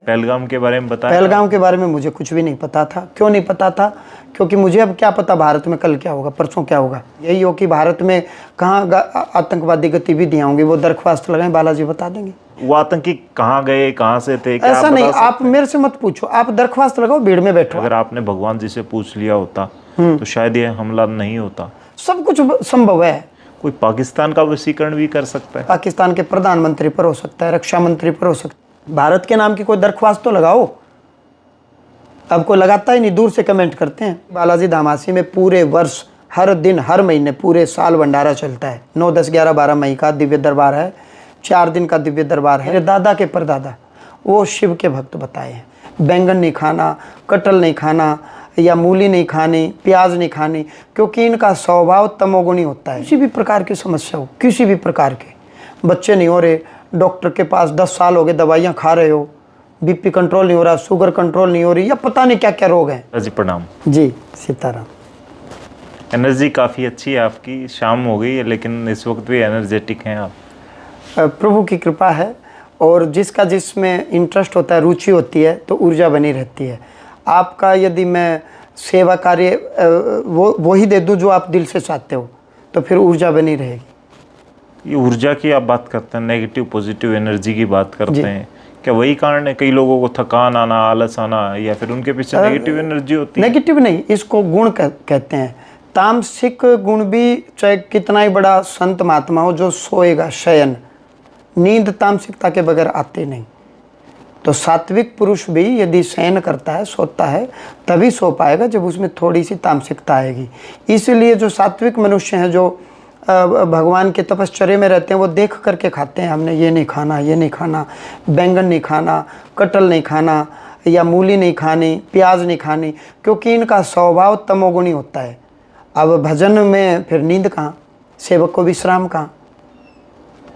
पहलगाम के बारे में बताया? पहलगाम के बारे में मुझे कुछ भी नहीं पता था। क्यों नहीं पता था? क्योंकि मुझे अब क्या पता भारत में कल क्या होगा, परसों क्या होगा। यही हो कि भारत में कहाँ आतंकवादी गतिविधियाँ होंगी, वो दरख्वास्त लगाएं, बालाजी बता देंगे। वो आतंकी कहाँ गए, कहाँ से थे, क्या ऐसा नहीं, आप मेरे से मत पूछो, आप दरख्वास्त लगाओ, भीड़ में बैठो। अगर आपने भगवान जी से पूछ लिया होता तो शायद ये हमला नहीं होता। सब कुछ संभव है। कोई पाकिस्तान का वशीकरण भी कर सकता है। पाकिस्तान के प्रधानमंत्री पर हो सकता है, रक्षा मंत्री पर हो सकता है। भारत के नाम की कोई दरख्वास्त तो लगाओ। अब कोई लगाता ही नहीं, दूर से कमेंट करते हैं। बालाजी धामासी में पूरे वर्ष, हर दिन, हर महीने, पूरे साल भंडारा चलता है। 9, 10, 11, 12 मई का दिव्य दरबार है, 4 दिन का दिव्य दरबार है। मेरे दादा के परदादा वो शिव के भक्त बताए हैं। बैंगन नहीं खाना, कटहल नहीं खाना, या मूली नहीं खानी, प्याज नहीं खानी, क्योंकि इनका स्वभाव तमोगुणी होता है। किसी भी प्रकार की समस्या हो, किसी भी प्रकार के, बच्चे नहीं हो रहे, डॉक्टर के पास 10 साल हो गए, दवाइयाँ खा रहे हो, बीपी कंट्रोल नहीं हो रहा, शुगर कंट्रोल नहीं हो रही, या पता नहीं क्या क्या रोग हैं। जी प्रणाम। जी सीताराम। एनर्जी काफ़ी अच्छी है आपकी, शाम हो गई है लेकिन इस वक्त भी एनर्जेटिक हैं आप। प्रभु की कृपा है, और जिसका जिसमें इंटरेस्ट होता है, रुचि होती है, तो ऊर्जा बनी रहती है। आपका यदि मैं सेवा कार्य वो ही दे दूं जो आप दिल से चाहते हो, तो फिर ऊर्जा बनी रहेगी। ये ऊर्जा की आप बात करते हैं, नेगेटिव पॉजिटिव एनर्जी की बात करते हैं, क्या वही कारण है कई लोगों को थकान आना, आलस आना, या फिर उनके पीछे नेगेटिव एनर्जी होती है? नेगेटिव नहीं, इसको गुण कहते हैं। तामसिक गुण भी, चाहे कितना ही बड़ा संत महात्मा हो, जो सोएगा, शयन, नींद तामसिकता के बगैर आते नहीं। तो सात्विक पुरुष भी यदि शयन करता है, सोता है, तभी सो पाएगा जब उसमें थोड़ी सी तामसिकता आएगी। इसलिए जो सात्विक मनुष्य हैं, जो भगवान के तपश्चर्या में रहते हैं, वो देख करके खाते हैं। हमने ये नहीं खाना, ये नहीं खाना, बैंगन नहीं खाना, कटहल नहीं खाना, या मूली नहीं खानी, प्याज नहीं खानी, क्योंकि इनका स्वभाव तमोगुणी होता है। अब भजन में फिर नींद कहाँ, सेवक को विश्राम कहाँ,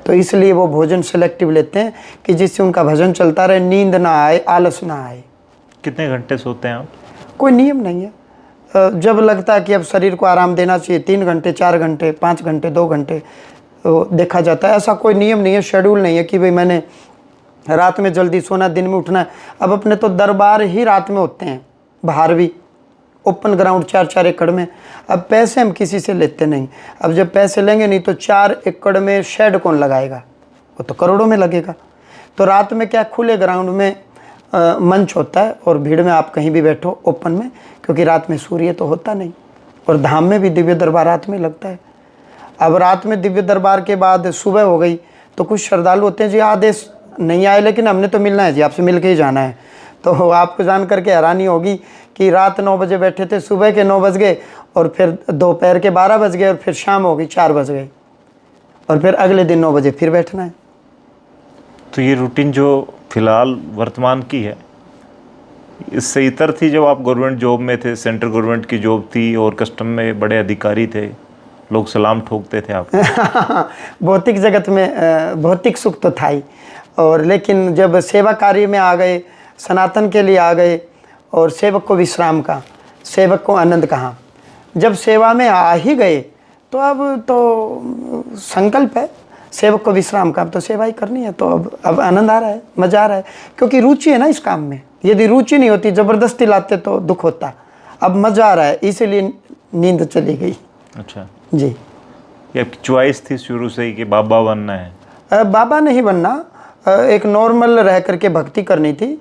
तो इसलिए वो भोजन सेलेक्टिव लेते हैं कि जिससे उनका भजन चलता रहे, नींद ना आए, आलस ना आए। कितने घंटे सोते हैं आप? कोई नियम नहीं है। जब लगता है कि अब शरीर को आराम देना चाहिए, 3 घंटे, 4 घंटे, 5 घंटे, 2 घंटे, तो देखा जाता है। ऐसा कोई नियम नहीं है, शेड्यूल नहीं है कि भाई मैंने रात में जल्दी सोना, दिन में उठना है। अब अपने तो दरबार ही रात में होते हैं, बाहर भी ओपन ग्राउंड 4-4 एकड़ में। अब पैसे हम किसी से लेते नहीं। अब जब पैसे लेंगे नहीं, तो 4 एकड़ में शेड कौन लगाएगा, वो तो करोड़ों में लगेगा। तो रात में क्या, खुले ग्राउंड में मंच होता है, और भीड़ में आप कहीं भी बैठो ओपन में, क्योंकि रात में सूर्य तो होता नहीं। और धाम में भी दिव्य दरबार रात में लगता है। अब रात में दिव्य दरबार के बाद सुबह हो गई, तो कुछ श्रद्धालु होते हैं, जी आदेश नहीं आए लेकिन हमने तो मिलना है जी, आपसे मिल के ही जाना है। तो आपको जान करके हैरानी होगी कि रात 9 बजे बैठे थे, सुबह के 9 बज गए, और फिर दोपहर के 12 बज गए, और फिर शाम हो गई 4 बज गई, और फिर अगले दिन 9 बजे फिर बैठना है। तो ये रूटीन जो फिलहाल वर्तमान की है, इससे इतर थी जब आप गवर्नमेंट जॉब में थे, सेंट्रल गवर्नमेंट की जॉब थी, और कस्टम में बड़े अधिकारी थे, लोग सलाम ठोकते थे आप? भौतिक जगत में भौतिक सुख तो था ही, और लेकिन जब सेवा कार्य में आ गए, सनातन के लिए आ गए, और सेवक को विश्राम का, सेवक को आनंद कहाँ, जब सेवा में आ ही गए, तो अब तो संकल्प है सेवक को विश्राम का, अब तो सेवा ही करनी है। तो अब आनंद आ रहा है, मज़ा आ रहा है, क्योंकि रुचि है ना इस काम में। यदि रुचि नहीं होती, ज़बरदस्ती लाते तो दुख होता। अब मज़ा आ रहा है, इसीलिए नींद चली गई। अच्छा जी। ये आपकी चॉइस थी शुरू से ही कि बाबा बनना है? बाबा नहीं बनना, एक नॉर्मल रह करके भक्ति करनी थी।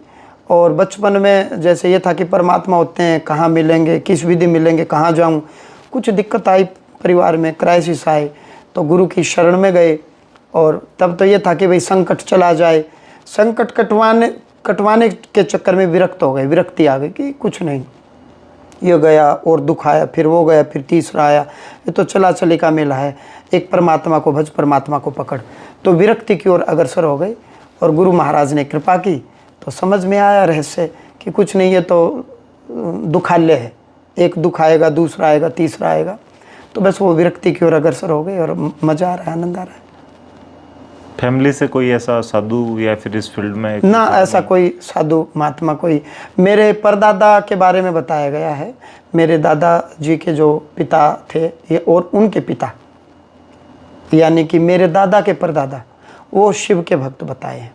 और बचपन में जैसे ये था कि परमात्मा होते हैं, कहाँ मिलेंगे, किस विधि मिलेंगे, कहाँ जाऊँ। कुछ दिक्कत आई परिवार में, क्राइसिस आए, तो गुरु की शरण में गए। और तब तो ये था कि भाई संकट चला जाए, संकट कटवाने के चक्कर में विरक्त हो गए, विरक्ति आ गई कि कुछ नहीं, ये गया और दुख आया, फिर वो गया, फिर तीसरा आया, ये तो चला चले का मेला है, एक परमात्मा को भज, परमात्मा को पकड़। तो विरक्ति की ओर अग्रसर हो गए, और गुरु महाराज ने कृपा की, तो समझ में आया रहस्य कि कुछ नहीं, ये तो दुखालय है, एक दुख आएगा, दूसरा आएगा, तीसरा आएगा। तो बस वो विरक्ति की ओर अग्रसर हो गए, और मज़ा आ रहा है, आनंद आ रहा है। फैमिली से कोई ऐसा साधु या फिर इस फील्ड में? ना, ऐसा कोई साधु महात्मा कोई। मेरे परदादा के बारे में बताया गया है, मेरे दादाजी के जो पिता थे ये, और उनके पिता, यानी कि मेरे दादा के परदादा, वो शिव के भक्त बताए हैं।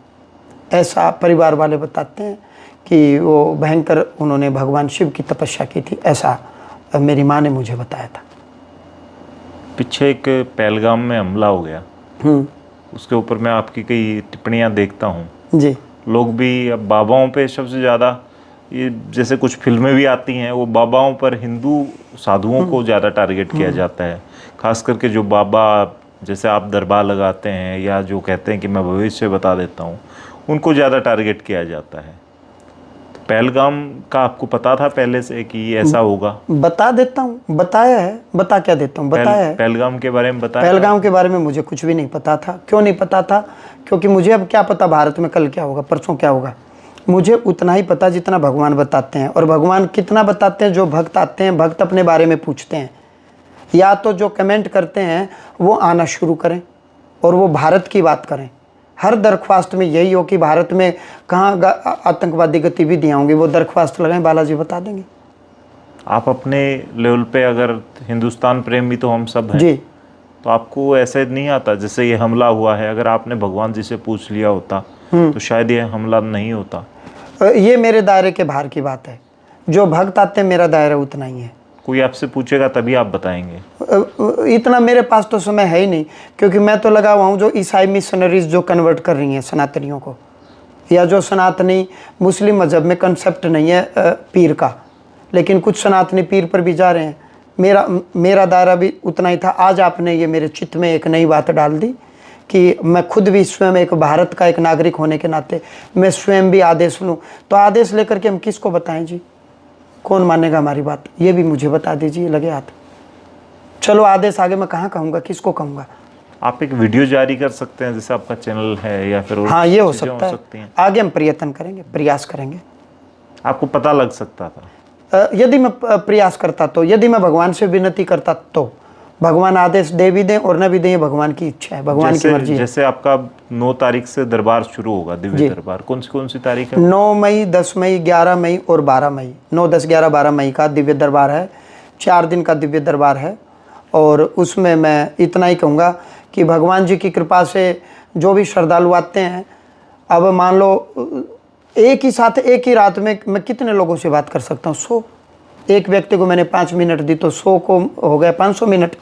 ऐसा परिवार वाले बताते हैं कि वो भयंकर उन्होंने भगवान शिव की तपस्या की थी, ऐसा मेरी माँ ने मुझे बताया था। पीछे एक पहलगाम में हमला हो गया, उसके ऊपर मैं आपकी कई टिप्पणियां देखता हूँ। जी। लोग भी अब बाबाओं पे सबसे ज़्यादा, ये जैसे कुछ फिल्में भी आती हैं, वो बाबाओं पर हिंदू साधुओं को ज़्यादा टारगेट किया जाता है। खास करके जो बाबा, जैसे आप दरबार लगाते हैं या जो कहते हैं कि मैं भविष्य बता देता हूँ, उनको ज़्यादा टारगेट किया जाता है। तो पहलगाम का आपको पता था पहले से कि ऐसा होगा? बता देता हूँ, बताया है, बता क्या देता हूँ, बताया है। पहलगाम के बारे में बताया? पहलगाम के बारे में मुझे कुछ भी नहीं पता था। क्यों नहीं पता था? क्योंकि मुझे अब क्या पता भारत में कल क्या होगा, परसों क्या होगा। मुझे उतना ही पता जितना भगवान बताते हैं। और भगवान कितना बताते हैं? जो भक्त आते हैं, भक्त अपने बारे में पूछते हैं, या तो जो कमेंट करते हैं वो आना शुरू करें और वो भारत की बात करें। हर दरख्वास्त में यही हो कि भारत में कहाँ आतंकवादी गतिविधियाँ होंगी, वो दरख्वास्त लगाएं, बालाजी बता देंगे। आप अपने लेवल पे अगर हिंदुस्तान प्रेमी तो हम सब हैं जी, तो आपको ऐसे नहीं आता जैसे ये हमला हुआ है, अगर आपने भगवान जी से पूछ लिया होता तो शायद ये हमला नहीं होता? ये मेरे दायरे के बाहर की बात है। जो भक्त आते हैं मेरा दायरा उतना ही है। कोई आपसे पूछेगा तभी आप बताएंगे? इतना मेरे पास तो समय है ही नहीं, क्योंकि मैं तो लगा हुआ हूँ जो ईसाई मिशनरीज जो कन्वर्ट कर रही हैं सनातनियों को, या जो सनातनी मुस्लिम मज़हब में कंसेप्ट नहीं है पीर का, लेकिन कुछ सनातनी पीर पर भी जा रहे हैं। मेरा दायरा भी उतना ही था। आज आपने ये मेरे चित्त में एक नई बात डाल दी कि मैं खुद भी स्वयं एक भारत का एक नागरिक होने के नाते मैं स्वयं भी आदेश लूँ। तो आदेश लेकर के हम किसको बताएं जी? कौन मानेगा हमारी बात? ये भी मुझे बता दीजिए, लगे हाथ। चलो आदेश आगे मैं कहाँ कहूँगा, किसको कहूँगा? आप एक वीडियो जारी कर सकते हैं, जैसे आपका चैनल है, या फिर और हाँ, ये हो चीज़ें सकता है। आगे हम प्रयत्न करेंगे, प्रयास करेंगे। आपको पता लग सकता था? यदि मैं प्रयास करता तो, यदि मैं भगवान से विनती करता तो भगवान आदेश दे भी दें और न भी दें, ये भगवान की इच्छा है, भगवान की मर्जी है। जैसे आपका 9 तारीख से दरबार शुरू होगा, दिव्य दरबार, कौन सी तारीख है? 9 मई, 10 मई, 11 मई और 12 मई। 9, 10, 11, 12 मई का दिव्य दरबार है। 4 दिन का दिव्य दरबार है। और उसमें मैं इतना ही कहूँगा कि भगवान जी की कृपा से जो भी श्रद्धालु आते हैं, अब मान लो एक ही साथ एक ही रात में मैं कितने लोगों से बात कर सकता हूँ? 100। एक व्यक्ति को मैंने 5 मिनट दी तो 100 को हो गया 500 मिनट।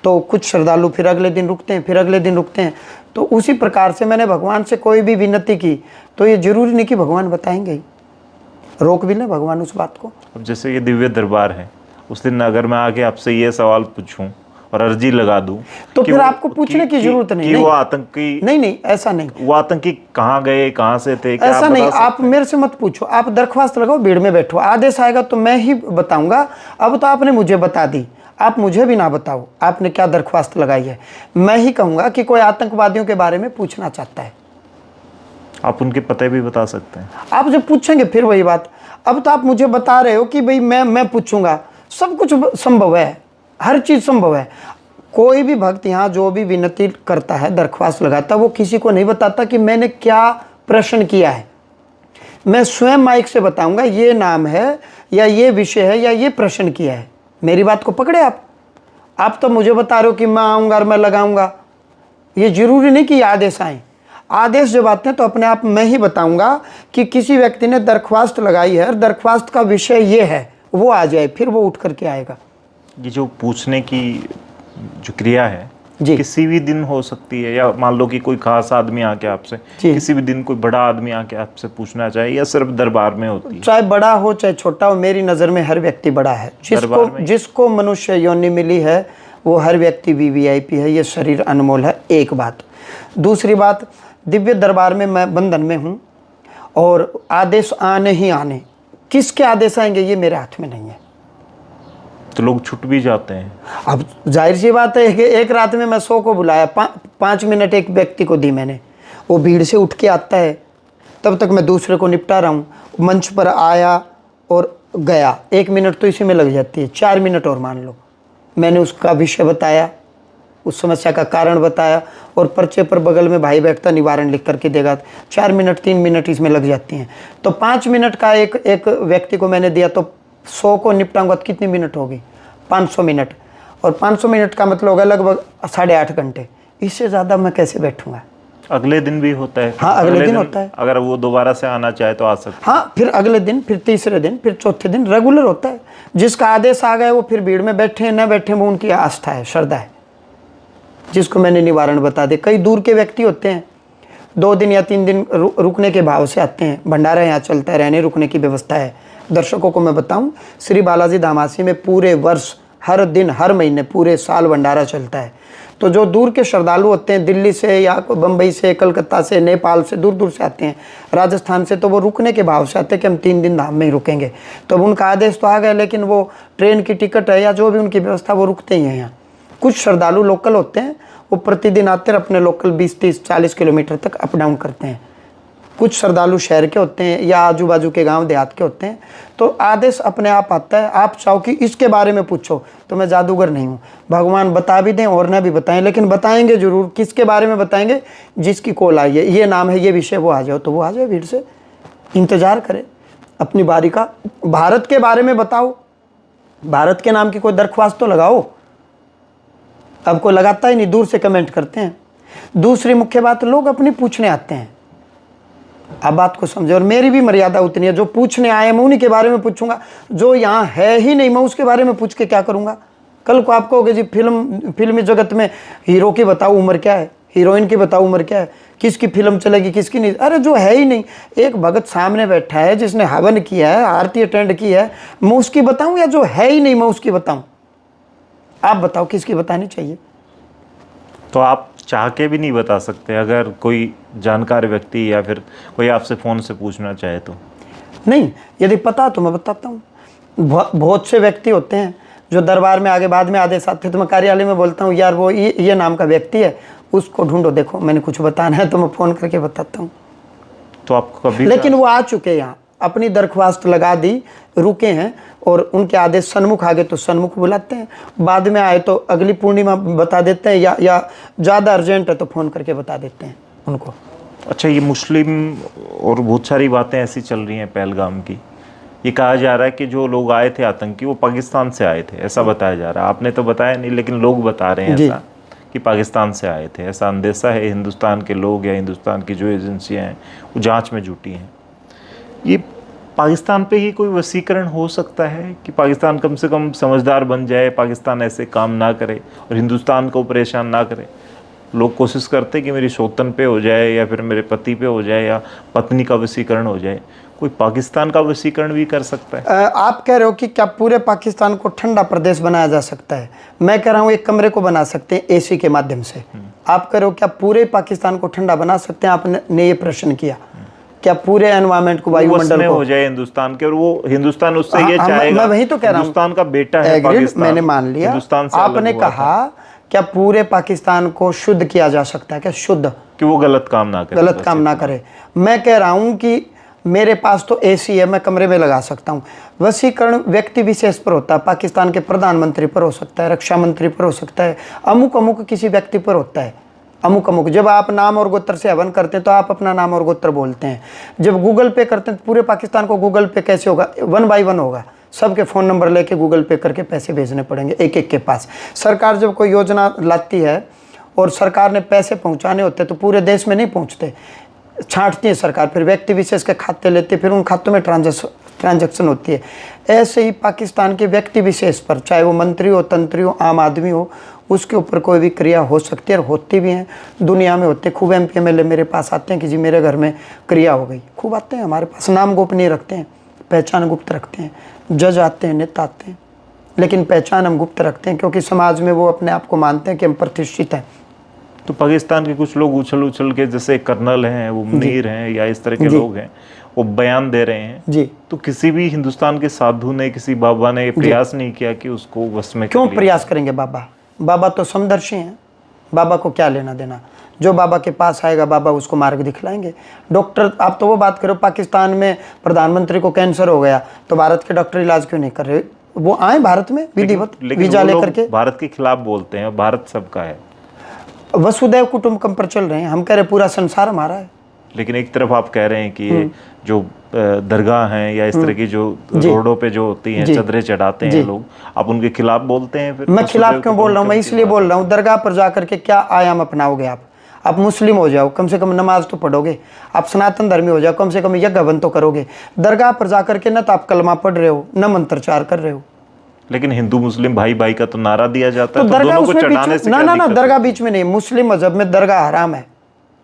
तो कुछ श्रद्धालु फिर अगले दिन रुकते हैं, फिर अगले दिन रुकते हैं। तो उसी प्रकार से मैंने भगवान से कोई भी विनती की तो ये जरूरी नहीं कि भगवान बताएंगे ही, रोक भी लें भगवान उस बात को। अब जैसे ये दिव्य दरबार है, उस दिन अगर मैं आके आपसे ये सवाल पूछूं और अर्जी लगा दूं तो फिर आपको पूछने की जरूरत नहीं। वो आतंकी नहीं, ऐसा नहीं। वो आतंकी कहाँ गए, कहाँ से थे, क्या ऐसा नहीं। आप मेरे से मत पूछो, आप दरख्वास्त लगाओ, भीड़ में बैठो, आदेश आएगा तो मैं ही बताऊंगा। अब तो आपने मुझे बता दी, आप मुझे भी ना बताओ आपने क्या दरख्वास्त लगाई है। मैं ही कहूंगा कि कोई आतंकवादियों के बारे में पूछना चाहता है, आप उनके पते भी बता सकते हैं। आप जब पूछेंगे फिर वही बात। अब तो आप मुझे बता रहे हो कि भाई मैं पूछूंगा, सब कुछ संभव है, हर चीज़ संभव है। कोई भी भक्त यहाँ जो भी विनती करता है, दरख्वास्त लगाता है, वो किसी को नहीं बताता कि मैंने क्या प्रश्न किया है। मैं स्वयं माइक से बताऊंगा ये नाम है या ये विषय है या ये प्रश्न किया है। मेरी बात को पकड़े आप तो मुझे बता रहे हो कि मैं आऊँगा और मैं लगाऊंगा। ये जरूरी नहीं कि आदेश आए। आदेश जब आते हैं तो अपने आप मैं ही बताऊंगा कि किसी व्यक्ति ने दरख्वास्त लगाई है और दरख्वास्त का विषय ये है, वो आ जाए, फिर वो उठ करके आएगा। ये जो पूछने की जो क्रिया है जी, किसी भी दिन हो सकती है, या मान लो कि कोई खास आदमी आके आपसे, किसी भी दिन कोई बड़ा आदमी आके आपसे पूछना चाहे, या सिर्फ दरबार में होती है? चाहे बड़ा हो चाहे छोटा हो, मेरी नज़र में हर व्यक्ति बड़ा है। जिसको मनुष्य योनि मिली है वो हर व्यक्ति VVIP है। ये शरीर अनमोल है, एक बात। दूसरी बात, दिव्य दरबार में मैं बंधन में हूँ और आदेश आने ही आने, किसके आदेश आएंगे ये मेरे हाथ में नहीं है। तो लोग छूट भी जाते हैं। अब जाहिर सी बात है कि एक रात में मैं 100 को बुलाया, 5 मिनट एक व्यक्ति को दी मैंने, वो भीड़ से उठ के आता है, तब तक मैं दूसरे को निपटा रहा हूँ। मंच पर आया और गया, 1 मिनट तो इसी में लग जाती है। 4 मिनट और मान लो, मैंने उसका विषय बताया, उस समस्या का कारण बताया, और पर्चे पर बगल में भाई बैठता निवारण लिख करके देगा। 4 मिनट 3 मिनट इसमें लग जाती हैं। तो 5 मिनट का एक व्यक्ति को मैंने दिया, तो 100 को निपटाऊंगा तो कितनी मिनट होगी? 500 मिनट। और 500 मिनट का मतलब होगा लगभग 8.5 घंटे। इससे ज़्यादा मैं कैसे बैठूंगा? अगले दिन भी होता है? हाँ, अगले दिन होता है। अगर वो दोबारा से आना चाहे तो आ सकते? हाँ, फिर अगले दिन, फिर तीसरे दिन, फिर चौथे दिन रेगुलर होता है। जिसका आदेश आ गया वो फिर भीड़ में बैठे न बैठे वो उनकी आस्था है, श्रद्धा है, जिसको मैंने निवारण बता दिया। कई दूर के व्यक्ति होते हैं, 2 दिन या 3 दिन रुकने के भाव से आते हैं। भंडारा यहाँ चलता है, रहने रुकने की व्यवस्था है। दर्शकों को मैं बताऊं, श्री बालाजी धामासी में पूरे वर्ष, हर दिन, हर महीने, पूरे साल भंडारा चलता है। तो जो दूर के श्रद्धालु होते हैं, दिल्ली से या बम्बई से, कलकत्ता से, नेपाल से, दूर दूर से आते हैं, राजस्थान से, तो वो रुकने के भाव से आते हैं कि हम 3 दिन धाम में ही रुकेंगे। तो अब उनका आदेश तो आ गया, लेकिन वो ट्रेन की टिकट है या जो भी उनकी व्यवस्था, वो रुकते ही हैं यहाँ। कुछ श्रद्धालु लोकल होते हैं, वो प्रतिदिन आते हैं, अपने लोकल 20, 30, 40 किलोमीटर तक अप डाउन करते हैं। कुछ श्रद्धालु शहर के होते हैं या आजू बाजू के गांव देहात के होते हैं। तो आदेश अपने आप आता है। आप चाहो कि इसके बारे में पूछो, तो मैं जादूगर नहीं हूँ। भगवान बता भी दें और ना भी बताएं, लेकिन बताएंगे जरूर। किसके बारे में बताएंगे? जिसकी कॉल आई है, ये नाम है, ये विषय, वो आ जाओ, तो वो आ जाए। भीड़ से इंतजार करे अपनी बारी का। भारत के बारे में बताओ, भारत के नाम की कोई दरख्वास्त तो लगाओ। अब कोई लगाता ही नहीं, दूर से कमेंट करते हैं। दूसरी मुख्य बात, लोग अपनी पूछने आते हैं। आप बात को समझे, और मेरी भी मर्यादा उतनी है। जो पूछने आए मैं उन्हीं के बारे में पूछूंगा, जो यहाँ है ही नहीं मैं उसके बारे में पूछ के क्या करूंगा? कल को आप कहोगे जी फिल्मी जगत में हीरो की बताओ उम्र क्या है, हीरोइन की बताओ उम्र क्या है, किसकी फिल्म चलेगी किसकी नहीं। अरे जो है ही नहीं, एक भगत सामने बैठा है जिसने हवन किया है, आरती अटेंड की है, मैं उसकी बताऊँ या जो है ही नहीं मैं उसकी बताऊँ? आप बताओ किसकी बतानी चाहिए? तो आप चाह के भी नहीं बता सकते अगर कोई जानकार व्यक्ति या फिर कोई आपसे फ़ोन से पूछना चाहे तो? नहीं, यदि पता तो मैं बताता हूँ। बहुत से व्यक्ति होते हैं जो दरबार में आगे बाद में आदेश आते, तो मैं कार्यालय में बोलता हूँ, यार वो ये नाम का व्यक्ति है, उसको ढूंढो, देखो मैंने कुछ बताना है, तो मैं फ़ोन करके बताता हूँ। तो आपको कभी, लेकिन वो आ चुके हैं यहाँ, अपनी दरख्वास्त लगा दी, रुके हैं, और उनके आदेश सन्मुख आ गए तो सन्मुख बुलाते हैं, बाद में आए तो अगली पूर्णिमा बता देते हैं, या ज़्यादा अर्जेंट है तो फ़ोन करके बता देते हैं उनको। अच्छा, ये मुस्लिम और बहुत सारी बातें ऐसी चल रही हैं पहलगाम की। ये कहा जा रहा है कि जो लोग आए थे आतंकी, वो पाकिस्तान से आए थे, ऐसा बताया जा रहा है। आपने तो बताया नहीं, लेकिन लोग बता रहे हैं ऐसा कि पाकिस्तान से आए थे। ऐसा अंदेशा है। हिंदुस्तान के लोग या हिंदुस्तान की जो एजेंसियाँ हैं वो जाँच में जुटी हैं। ये पाकिस्तान पे ही कोई वसीकरण हो सकता है कि पाकिस्तान कम से कम समझदार बन जाए, पाकिस्तान ऐसे काम ना करे और हिंदुस्तान को परेशान ना करे? लोग कोशिश करते कि मेरी सौतन पे हो जाए या फिर मेरे पति पे हो जाए या पत्नी का वसीकरण हो जाए। कोई पाकिस्तान का वसीकरण भी कर सकता है? आप कह रहे हो कि क्या पूरे पाकिस्तान को ठंडा प्रदेश बनाया जा सकता है? मैं कह रहा हूँ एक कमरे को बना सकते हैं एसी के माध्यम से। आप कह रहे हो क्या पूरे पाकिस्तान को ठंडा बना सकते हैं? आपने ये प्रश्न किया, क्या पूरे एनवायरमेंट को, वायुमंडल को हो जाए हिंदुस्तान के, और वो हिंदुस्तान उससे ये चाहेगा। मैं वही तो कह रहा हूँ, हिंदुस्तान का बेटा है पाकिस्तान, मैंने मान लिया। हिंदुस्तान से आपने कहा क्या पूरे पाकिस्तान को शुद्ध किया जा सकता है? क्या शुद्ध, कि वो गलत काम ना करे? गलत काम ना करे। मैं कह रहा हूँ कि मेरे पास तो एसी है, मैं कमरे में लगा सकता हूँ। वसीकरण व्यक्ति विशेष पर होता है। पाकिस्तान के प्रधानमंत्री पर हो सकता है, रक्षा मंत्री पर हो सकता है, अमुक किसी व्यक्ति पर होता है। अमुक जब आप नाम और गोत्र से हवन करते हैं तो आप अपना नाम और गोत्र बोलते हैं। जब गूगल पे करते हैं तो पूरे पाकिस्तान को गूगल पे कैसे होगा? 1 बाय 1 होगा। सबके फ़ोन नंबर लेके गूगल पे करके पैसे भेजने पड़ेंगे एक एक के पास। सरकार जब कोई योजना लाती है और सरकार ने पैसे पहुंचाने होते हैं तो पूरे देश में नहीं पहुंचते, छांटती है सरकार, फिर व्यक्ति विशेष के खाते लेते, फिर उन खातों में ट्रांजैक्शन होती है। ऐसे ही पाकिस्तान के व्यक्ति विशेष पर, चाहे वो मंत्री हो, तंत्री हो, आम आदमी हो, उसके ऊपर कोई भी क्रिया हो सकती है और होती भी हैं। दुनिया में होते, खूब MP MLA मेरे पास आते हैं कि जी मेरे घर में क्रिया हो गई, खूब आते हैं हमारे पास। नाम गोपनीय रखते हैं, पहचान गुप्त रखते हैं। जज आते हैं, नेता आते हैं, लेकिन पहचान हम गुप्त रखते हैं क्योंकि समाज में वो अपने आप को मानते हैं कि हम प्रतिष्ठित हैं। तो पाकिस्तान के कुछ लोग उछल के, जैसे कर्नल हैं, वो मुनीर हैं या इस तरह के लोग हैं, वो बयान दे रहे हैं जी। तो किसी भी हिंदुस्तान के साधु ने, किसी बाबा ने प्रयास नहीं किया कि उसको वश में? क्यों प्रयास करेंगे? बाबा तो समदर्शी हैं, बाबा को क्या लेना देना? जो बाबा के पास आएगा बाबा उसको मार्ग दिखलाएंगे। डॉक्टर, आप तो वो बात करो, पाकिस्तान में प्रधानमंत्री को कैंसर हो गया तो भारत के डॉक्टर इलाज क्यों नहीं कर रहे? वो आए भारत में विधिवत वीजा लेकर के। भारत के खिलाफ बोलते हैं, भारत सबका है, वसुदैव कुटुंबकम पर चल रहे हैं। हम कह रहे पूरा संसार हमारा है। लेकिन एक तरफ आप कह रहे हैं कि ये जो दरगाह हैं या इस तरह की जो रोडों पे जो होती हैं, चदरें चढ़ाते हैं लोग, आप उनके खिलाफ बोलते हैं? फिर मैं खिलाफ क्यों बोल रहा हूँ? मैं इसलिए बोल रहा हूँ, दरगाह पर जाकर के क्या आयाम अपनाओगे आप? आप मुस्लिम हो जाओ, कम से कम नमाज तो पढ़ोगे। आप सनातन धर्मी हो जाओ, कम से कम यज्ञ हवन तो करोगे। दरगाह पर जाकर के न तो आप कलमा पढ़ रहे हो, न मंत्रचार कर रहे हो। लेकिन हिंदू मुस्लिम भाई भाई का तो नारा दिया जाता तो है, तो दरगाह दोनों को उसमें चढ़ाने बीच से में, क्या ना दिक्कत दरगाह है? बीच में नहीं। मुस्लिम मजहब में दरगाह हराम है।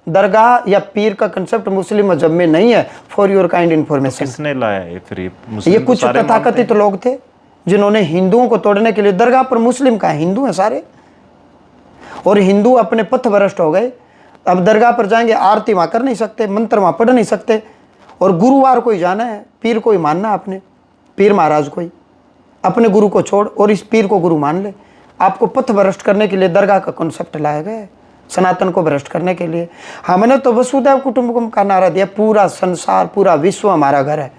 दरगाह या पीर का कंसेप्ट मुस्लिम मजहब में नहीं है। For your kind information. किसने लाया है फिर ये? ये मुस्लिम तो कुछ सारे मानते तथाकथित हैं। लोग थे जिन्होंने हिंदुओं को तोड़ने के लिए, दरगाह पर मुस्लिम का है, हिंदू हैं सारे। और हिंदू अपने पथ भ्रष्ट हो गए। अब दरगाह पर जाएंगे, आरती वहां कर नहीं सकते, मंत्र वहां पढ़ नहीं सकते, और गुरुवार को ही जाना है, पीर को ही मानना आपने, पीर महाराज को ही, अपने गुरु को छोड़ और इस पीर को गुरु मान ले। आपको पथ भ्रष्ट करने के लिए दरगाह का कॉन्सेप्ट लाया गया है, सनातन को भ्रष्ट करने के लिए। हमने तो वसुधैव कुटुंबकम का नारा दिया, पूरा संसार, पूरा विश्व हमारा घर है।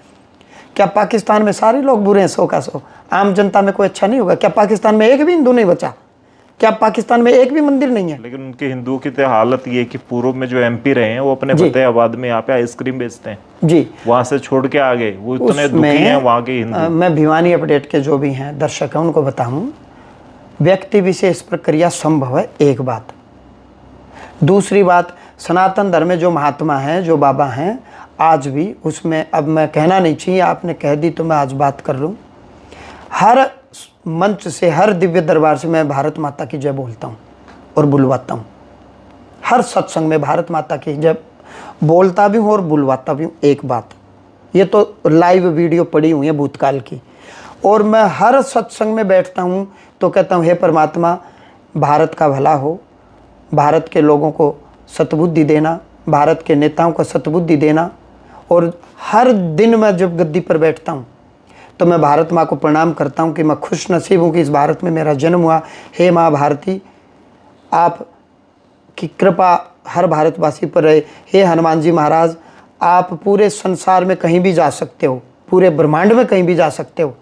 क्या पाकिस्तान में सारे लोग बुरे हैं 100 का 100? आम जनता में कोई अच्छा नहीं होगा? क्या पाकिस्तान में एक भी हिंदू नहीं बचा? क्या पाकिस्तान में एक भी मंदिर नहीं है? लेकिन उनके हिंदुओं की तो हालत ये है कि पूर्व में जो एमपी रहे हैं वो अपने जी। फतेहाबाद में यहाँ पे आइसक्रीम बेचते हैं, जी, वहां से छोड़ के आ गए। वो इतने दुखी हैं वहाँ के हिंदू। मैं भिवानी अपडेट के जो भी हैं दर्शक हैं उनको बताऊं, व्यक्ति विशेष प्रक्रिया संभव है, एक बात। दूसरी बात, सनातन धर्म में जो महात्मा हैं, जो बाबा हैं, आज भी उसमें, अब मैं कहना नहीं चाहिए, आपने कह दी तो मैं आज बात कर रहा हूँ। हर मंच से, हर दिव्य दरबार से मैं भारत माता की जय बोलता हूँ और बुलवाता हूँ। हर सत्संग में भारत माता की जय बोलता भी हूँ और बुलवाता भी हूँ। एक बात, ये तो लाइव वीडियो पड़ी हुई है भूतकाल की। और मैं हर सत्संग में बैठता हूँ तो कहता हूँ, हे परमात्मा, भारत का भला हो, भारत के लोगों को सतबुद्धि देना, भारत के नेताओं को सतबुद्धि देना। और हर दिन मैं जब गद्दी पर बैठता हूँ तो मैं भारत माँ को प्रणाम करता हूँ कि मैं खुश नसीब हूँ कि इस भारत में मेरा जन्म हुआ। हे माँ भारती, आप की कृपा हर भारतवासी पर रहे। हे हनुमान जी महाराज, आप पूरे संसार में कहीं भी जा सकते हो, पूरे ब्रह्मांड में कहीं भी जा सकते हो,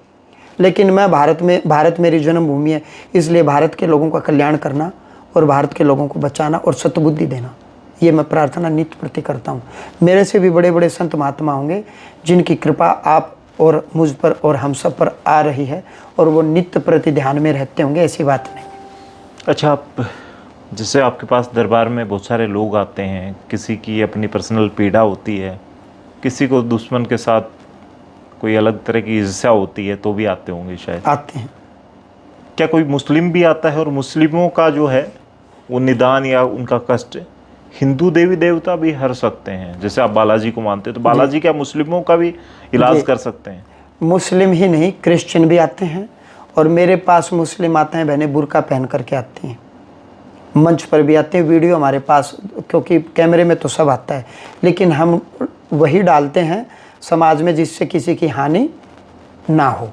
लेकिन मैं भारत मेरी जन्मभूमि है, इसलिए भारत के लोगों का कल्याण करना और भारत के लोगों को बचाना और सतबुद्धि देना, ये मैं प्रार्थना नित्य प्रति करता हूँ। मेरे से भी बड़े बड़े संत महात्मा होंगे जिनकी कृपा आप और मुझ पर और हम सब पर आ रही है, और वो नित्य प्रति ध्यान में रहते होंगे, ऐसी बात नहीं। अच्छा, आप जैसे आपके पास दरबार में बहुत सारे लोग आते हैं, किसी की अपनी पर्सनल पीड़ा होती है, किसी को दुश्मन के साथ कोई अलग तरह की ईर्ष्या होती है, तो भी आते होंगे शायद। आते हैं। क्या कोई मुस्लिम भी आता है? और मुस्लिमों का जो है वो निदान या उनका कष्ट हिंदू देवी देवता भी हर सकते हैं? जैसे आप बालाजी को मानते हैं, तो बालाजी क्या मुस्लिमों का भी इलाज कर सकते हैं? मुस्लिम ही नहीं, क्रिश्चियन भी आते हैं, और मेरे पास मुस्लिम आते हैं, बहनें बुर्का पहन करके आती हैं, मंच पर भी आते हैं, वीडियो हमारे पास, क्योंकि कैमरे में तो सब आता है, लेकिन हम वही डालते हैं समाज में जिससे किसी की हानि ना हो।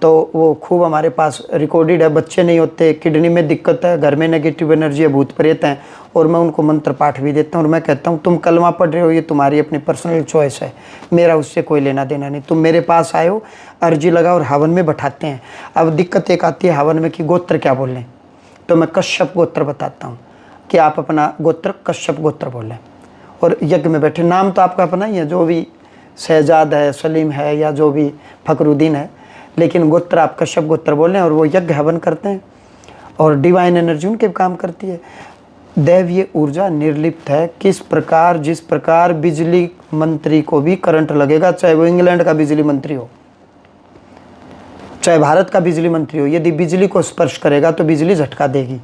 तो वो खूब हमारे पास रिकॉर्डेड है। बच्चे नहीं होते, किडनी में दिक्कत है, घर में नेगेटिव एनर्जी है, भूत प्रेत हैं, और मैं उनको मंत्र पाठ भी देता हूँ। और मैं कहता हूँ, तुम कलमा पढ़ रहे हो, ये तुम्हारी अपनी पर्सनल चॉइस है, मेरा उससे कोई लेना देना नहीं। तुम मेरे पास आए हो, अर्जी लगाओ और हवन में बैठाते हैं। अब दिक्कत एक आती है हवन में कि गोत्र क्या बोलें, तो मैं कश्यप गोत्र बताता हूँ कि आप अपना गोत्र कश्यप गोत्र बोलें, और यज्ञ में बैठे। नाम तो आपका अपना ही है, जो भी शहजाद है, सलीम है, या जो भी फकरुद्दीन है, लेकिन गोत्र आप कश्यप गोत्र बोलें, और वो यज्ञ हवन करते हैं, और डिवाइन एनर्जी उनके काम करती है। दैवीय ऊर्जा निर्लिप्त है। किस प्रकार, जिस प्रकार बिजली मंत्री को भी करंट लगेगा, चाहे वो इंग्लैंड का बिजली मंत्री हो, चाहे भारत का बिजली मंत्री हो, यदि बिजली को स्पर्श करेगा तो बिजली झटका देगी।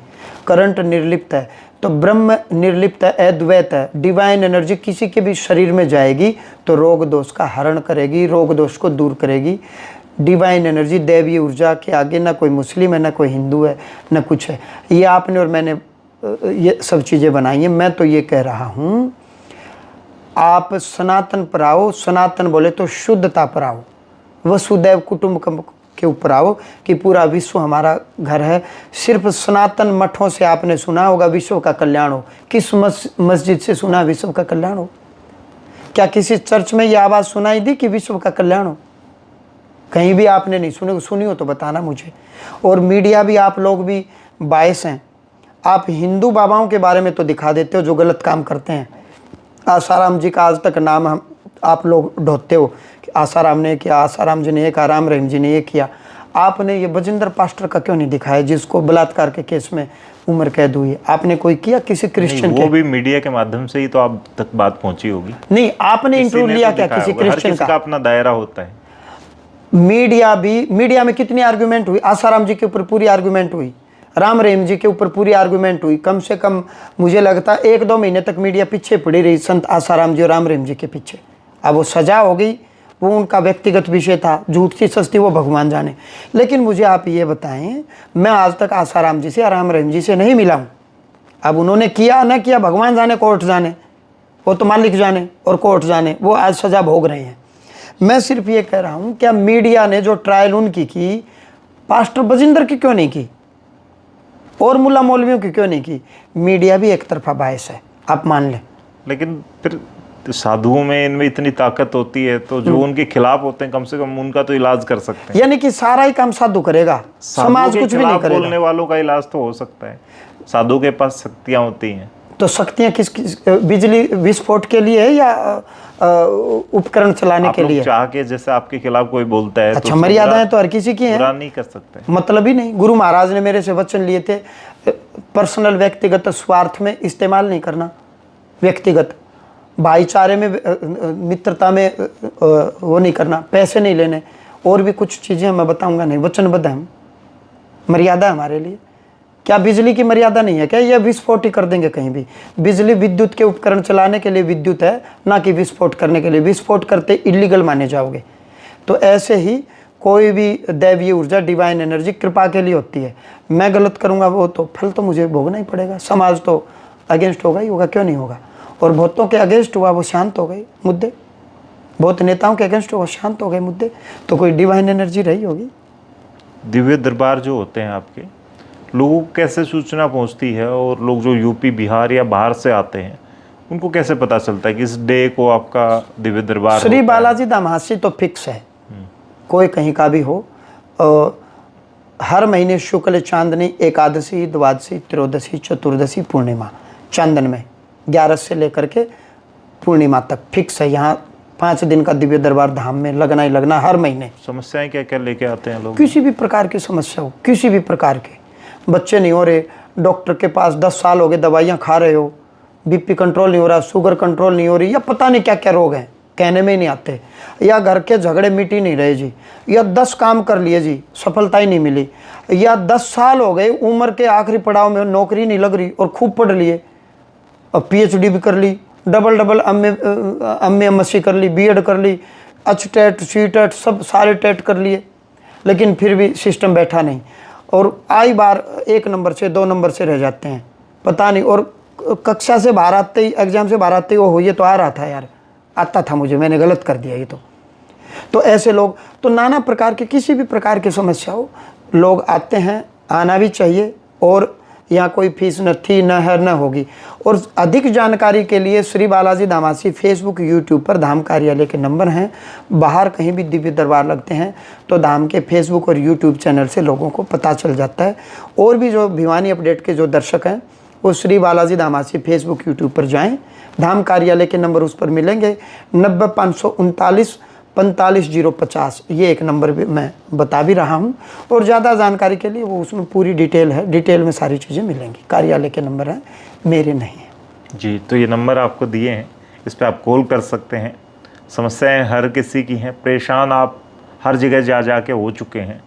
करंट निर्लिप्त है, तो ब्रह्म निर्लिप्त है, अद्वैत है। डिवाइन एनर्जी किसी के भी शरीर में जाएगी तो रोग दोष का हरण करेगी, रोग दोष को दूर करेगी। डिवाइन एनर्जी, दैवीय ऊर्जा के आगे ना कोई मुस्लिम है, ना कोई हिंदू है, ना कुछ है। ये आपने और मैंने ये सब चीज़ें बनाई हैं। मैं तो ये कह रहा हूँ, आप सनातन पर आओ, सनातन बोले तो शुद्धता पर आओ, वसुदैव कुटुंबकम के ऊपर आओ कि पूरा विश्व हमारा घर है। सिर्फ सनातन मठों से आपने सुना होगा विश्व का कल्याण हो, किस मस्जिद से सुना विश्व का कल्याण हो? क्या किसी चर्च में ये आवाज़ सुनाई दी कि विश्व का कल्याण हो? कहीं भी आपने नहीं सुनी हो तो बताना मुझे। और मीडिया भी, आप लोग भी बायस हैं। आप हिंदू बाबाओं के बारे में तो दिखा देते हो जो गलत काम करते हैं। आसाराम जी का आज तक नाम आप लोग ढोते हो कि आसाराम ने किया, आसाराम जी ने ये किया, राम रहीम जी ने ये किया। आपने ये बजिंदर पास्टर का क्यों नहीं दिखाया जिसको बलात्कार के केस में उम्र कैद हुई है? आपने कोई किया किसी क्रिश्चियन वो भी मीडिया के माध्यम से ही तो आप तक बात पहुंची होगी। नहीं, आपने इंटरव्यू लिया क्या किसी हर क्रिश्चियन किसी का अपना दायरा होता है। मीडिया में कितनी आर्गुमेंट हुई? आसाराम जी के ऊपर पूरी आर्गुमेंट हुई, राम रहीम जी के ऊपर पूरी आर्गुमेंट हुई। कम से कम मुझे लगता है 1-2 महीने तक मीडिया पीछे पड़ी रही संत आसाराम जी और राम रहीम जी के पीछे। अब वो सजा हो गई, वो उनका व्यक्तिगत विषय था, झूठ की सस्ती वो भगवान जाने। लेकिन मुझे आप ये बताएं, मैं आज तक आसाराम जी से और राम रहीम जी से नहीं मिला हूँ। अब उन्होंने किया ना किया भगवान जाने, कोर्ट जाने, वो तो मालिक जाने और कोर्ट जाने, वो आज सजा भोग रहे हैं। मैं सिर्फ ये कह रहा हूँ, क्या मीडिया ने जो ट्रायल उनकी की, पास्टर बजिंदर की क्यों नहीं की और मुल्ला मौलवियों की क्यों नहीं की? मीडिया भी एक तरफा बायस है, आप मान लें। लेकिन फिर साधुओं में इनमें इतनी ताकत होती है, तो जो उनके खिलाफ होते हैं कम से कम उनका तो इलाज कर सकते हैं। यानी कि सारा ही काम साधु करेगा, समाज कुछ भी नहीं करेगा। बोलने वालों का इलाज तो हो सकता है, साधु के पास शक्तियां होती हैं। तो शक्तियां किस बिजली विस्फोट के लिए है या उपकरण चलाने के लिए? चाह के जैसे आपके खिलाफ कोई बोलता है, अच्छा, मर्यादाएं तो हर किसी की हैं, बुरा नहीं कर सकते। मतलब ही नहीं। गुरु महाराज ने मेरे से वचन लिए थे, पर्सनल व्यक्तिगत स्वार्थ में इस्तेमाल नहीं करना, व्यक्तिगत भाईचारे में, मित्रता में वो नहीं करना, पैसे नहीं लेने, और भी कुछ चीज़ें मैं बताऊंगा नहीं, वचनबद्ध है, मर्यादा है हमारे लिए। क्या बिजली की मर्यादा नहीं है क्या? यह विस्फोट ही कर देंगे कहीं भी। बिजली विद्युत के उपकरण चलाने के लिए विद्युत है, ना कि विस्फोट करने के लिए। विस्फोट करते इलीगल माने जाओगे। तो ऐसे ही कोई भी दैवीय ऊर्जा, डिवाइन एनर्जी कृपा के लिए होती है। मैं गलत करूँगा वो तो फल तो मुझे भोगना ही पड़ेगा। समाज तो अगेंस्ट होगा ही होगा, क्यों नहीं होगा? और बहुतों के अगेंस्ट हुआ, वो शांत हो गए मुद्दे। बहुत नेताओं के अगेंस्ट हुआ, शांत हो गए मुद्दे। तो कोई डिवाइन एनर्जी रही होगी। दिव्य दरबार जो होते हैं आपके, लोगों को कैसे सूचना पहुंचती है? और लोग जो यूपी, बिहार या बाहर से आते हैं, उनको कैसे पता चलता है कि इस डे को आपका दिव्य दरबार? श्री बालाजी धामासी तो फिक्स है, कोई कहीं का भी हो। हर महीने शुक्ल चांदनी, एकादशी, द्वादशी, त्रयोदशी, चतुर्दशी, पूर्णिमा, चांदन में 11 से लेकर के पूर्णिमा तक फिक्स है। यहाँ 5 दिन का दिव्य दरबार धाम में लगना ही लगना हर महीने। समस्याएं क्या क्या लेके आते हैं लोग? किसी भी प्रकार की समस्या हो, किसी भी प्रकार के। बच्चे नहीं हो रहे, डॉक्टर के पास 10 साल हो गए, दवाइयाँ खा रहे हो, बीपी कंट्रोल नहीं हो रहा, शुगर कंट्रोल नहीं हो रही, या पता नहीं क्या क्या रोग हैं, कहने में ही नहीं आते। या घर के झगड़े मिट ही नहीं रहे जी, या 10 काम कर लिए जी, सफलता ही नहीं मिली। या 10 साल हो गए, उम्र के आखिरी पड़ाव में नौकरी नहीं लग रही, और खूब पढ़ लिए, और PhD भी कर ली, डबल MA कर ली, B.Ed कर ली, HTET, CTET सब सारे टेट कर लिए, लेकिन फिर भी सिस्टम बैठा नहीं। और आई बार 1 नंबर से 2 नंबर से रह जाते हैं, पता नहीं। और कक्षा से बाहर आते ही, एग्जाम से बाहर आते ही, वो ये तो आ रहा था यार, आता था मुझे, मैंने गलत कर दिया ये तो ऐसे लोग तो नाना प्रकार के, किसी भी प्रकार की समस्या हो, लोग आते हैं, आना भी चाहिए। और यहाँ कोई फीस न थी, न है, न होगी। और अधिक जानकारी के लिए श्री बालाजी धामासी फेसबुक, यूट्यूब पर धाम कार्यालय के नंबर हैं। बाहर कहीं भी दिव्य दरबार लगते हैं तो धाम के फेसबुक और यूट्यूब चैनल से लोगों को पता चल जाता है। और भी जो भिवानी अपडेट के जो दर्शक हैं, वो श्री बालाजी धामासी फेसबुक, यूट्यूब पर जाएँ, धाम कार्यालय के नंबर उस पर मिलेंगे। 90 539 45 050, ये एक नंबर भी मैं बता भी रहा हूँ। और ज़्यादा जानकारी के लिए वो उसमें पूरी डिटेल है, डिटेल में सारी चीज़ें मिलेंगी। कार्यालय के नंबर हैं, मेरे नहीं हैं जी। तो ये नंबर आपको दिए हैं, इस पर आप कॉल कर सकते हैं। समस्याएं हर किसी की हैं, परेशान आप हर जगह जा जा के हो चुके हैं।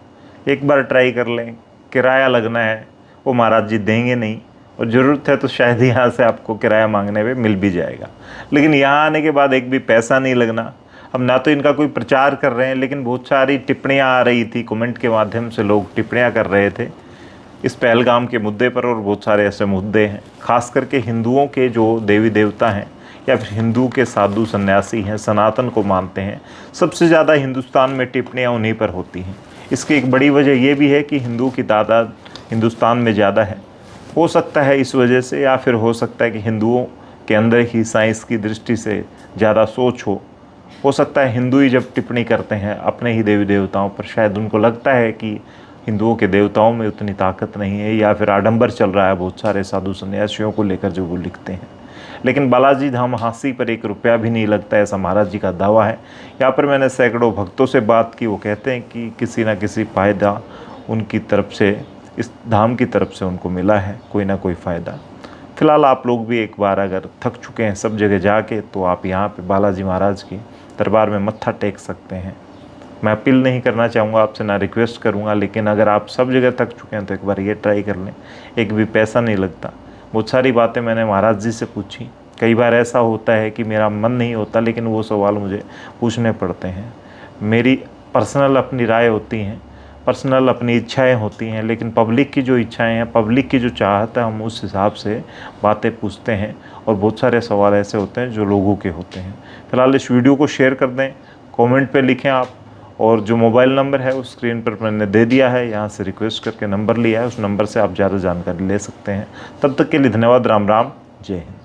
एक बार ट्राई कर लें, किराया लगना है वो महाराज जी देंगे नहीं, और ज़रूरत है तो शायद यहाँ से आपको किराया मांगने पे मिल भी जाएगा। लेकिन यहाँ आने के बाद एक भी पैसा नहीं लगना। अब ना तो इनका कोई प्रचार कर रहे हैं, लेकिन बहुत सारी टिप्पणियाँ आ रही थी, कमेंट के माध्यम से लोग टिप्पणियाँ कर रहे थे इस पहलगाम के मुद्दे पर। और बहुत सारे ऐसे मुद्दे हैं, खास करके हिंदुओं के जो देवी देवता हैं या फिर हिंदू के साधु सन्यासी हैं, सनातन को मानते हैं, सबसे ज़्यादा हिंदुस्तान में टिप्पणियाँ उन्हीं पर होती हैं। इसकी एक बड़ी वजह ये भी है कि हिंदू की तादाद हिंदुस्तान में ज़्यादा है, हो सकता है इस वजह से, या फिर हो सकता है कि हिंदुओं के अंदर ही साइंस की दृष्टि से ज़्यादा सोच हो सकता है हिंदू ही जब टिप्पणी करते हैं अपने ही देवी देवताओं पर, शायद उनको लगता है कि हिंदुओं के देवताओं में उतनी ताकत नहीं है, या फिर आडंबर चल रहा है बहुत सारे साधु सन्यासियों को लेकर जो वो लिखते हैं। लेकिन बालाजी धाम हांसी पर 1 रुपया भी नहीं लगता, ऐसा महाराज जी का दावा है। यहाँ पर मैंने सैकड़ों भक्तों से बात की, वो कहते हैं कि किसी न किसी फ़ायदा उनकी तरफ से, इस धाम की तरफ से उनको मिला है, कोई ना कोई फ़ायदा। फ़िलहाल आप लोग भी एक बार अगर थक चुके हैं सब जगह जाके, तो आप यहाँ पे बालाजी महाराज की दरबार में मत्था टेक सकते हैं। मैं अपील नहीं करना चाहूँगा आपसे, ना रिक्वेस्ट करूँगा, लेकिन अगर आप सब जगह थक चुके हैं तो एक बार ये ट्राई कर लें। एक भी पैसा नहीं लगता। बहुत सारी बातें मैंने महाराज जी से पूछी। कई बार ऐसा होता है कि मेरा मन नहीं होता, लेकिन वो सवाल मुझे पूछने पड़ते हैं। मेरी पर्सनल अपनी राय होती हैं, पर्सनल अपनी इच्छाएं होती हैं, लेकिन पब्लिक की जो इच्छाएं हैं, पब्लिक की जो चाहत है, हम उस हिसाब से बातें पूछते हैं। और बहुत सारे सवाल ऐसे होते हैं जो लोगों के होते हैं। फ़िलहाल इस वीडियो को शेयर कर दें, कमेंट पे लिखें आप, और जो मोबाइल नंबर है उस स्क्रीन पर मैंने दे दिया है, यहाँ से रिक्वेस्ट करके नंबर लिया है, उस नंबर से आप ज़्यादा जानकारी ले सकते हैं। तब तक के लिए धन्यवाद। राम राम, जय हिंद।